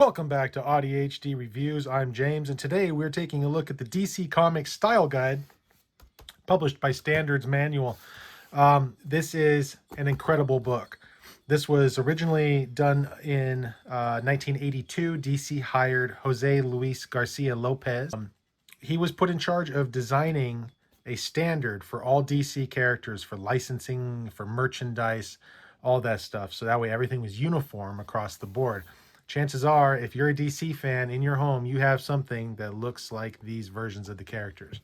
Welcome back to AuDHD Reviews. I'm James, and today we're taking a look at the DC Comics Style Guide, published by Standards Manual. This is an incredible book. This was originally done in 1982. DC hired Jose Luis Garcia Lopez. He was put in charge of designing a standard for all DC characters, for licensing, for merchandise, all that stuff. So that way everything was uniform across the board. Chances are, if you're a DC fan in your home, you have something that looks like these versions of the characters.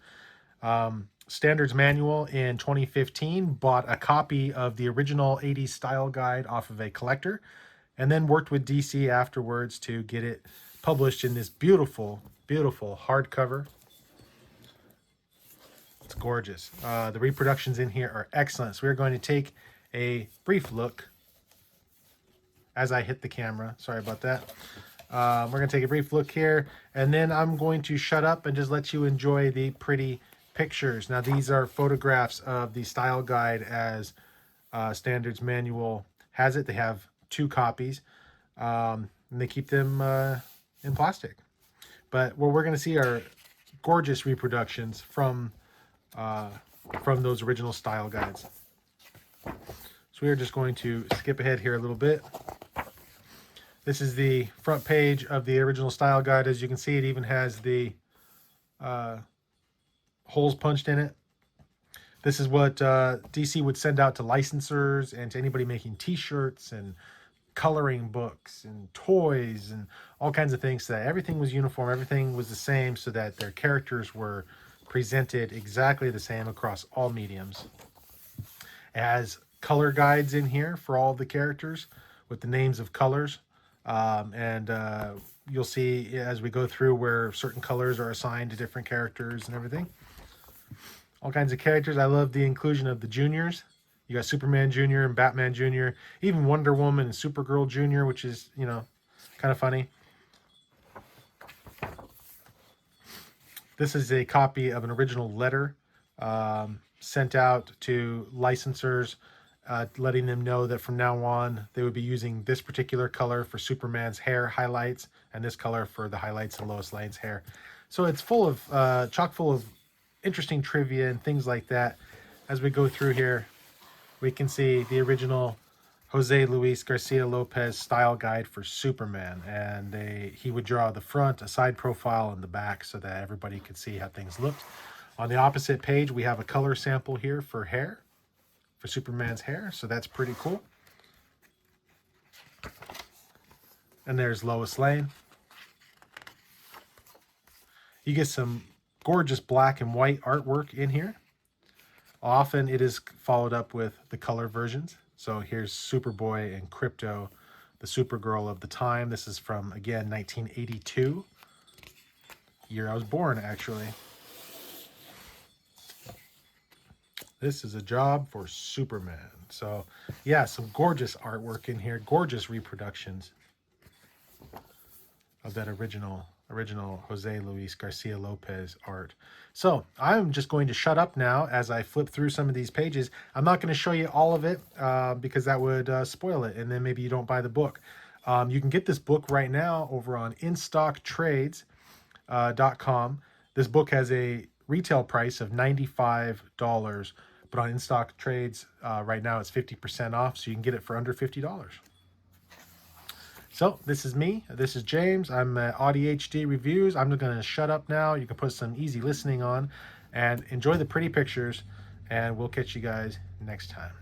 Standards Manual in 2015 bought a copy of the original 80s style guide off of a collector, and then worked with DC afterwards to get it published in this beautiful, beautiful hardcover. It's gorgeous. The reproductions in here are excellent. So we're going to take a brief look as I hit the camera. Sorry about that. We're going to take a brief look here, and then I'm going to shut up and just let you enjoy the pretty pictures. Now, these are photographs of the style guide as Standards Manual has it. They have 2 copies, and they keep them in plastic. But what we're going to see are gorgeous reproductions from those original style guides. So we are just going to skip ahead here a little bit. This is the front page of the original style guide. As you can see, it even has the holes punched in it. This is what DC would send out to licensors and to anybody making t-shirts and coloring books and toys and all kinds of things, so that everything was uniform, everything was the same, so that their characters were presented exactly the same across all mediums. It has color guides in here for all the characters with the names of colors. You'll see as we go through where certain colors are assigned to different characters and everything. All kinds of characters. I love the inclusion of the juniors. You got Superman Jr. and Batman Jr., even Wonder Woman and Supergirl Jr., which is, you know, kind of funny. This is a copy of an original letter sent out to licensors, letting them know that from now on they would be using this particular color for Superman's hair highlights and this color for the highlights of Lois Lane's hair. So it's full of chock full of interesting trivia and things like that. As we go through here, we can see the original Jose Luis Garcia Lopez style guide for Superman, and he would draw the front, a side profile, and the back so that everybody could see how things looked. On the opposite page, we have a color sample here for hair, for Superman's hair, so that's pretty cool. And there's Lois Lane. You get some gorgeous black and white artwork in here. Often it is followed up with the color versions. So here's Superboy and Crypto, the Supergirl of the time. This is from, again, 1982. Year I was born, actually. This is a job for Superman. So, yeah, some gorgeous artwork in here. Gorgeous reproductions of that original Jose Luis Garcia Lopez art. So I'm just going to shut up now as I flip through some of these pages. I'm not going to show you all of it because that would spoil it, and then maybe you don't buy the book. You can get this book right now over on InStockTrades.com. This book has a retail price of $95, but on InStock Trades right now it's 50% off, so you can get it for under $50. So this is me. This is James. I'm at AuDHD Reviews. I'm going to shut up now. You can put some easy listening on and enjoy the pretty pictures, and we'll catch you guys next time.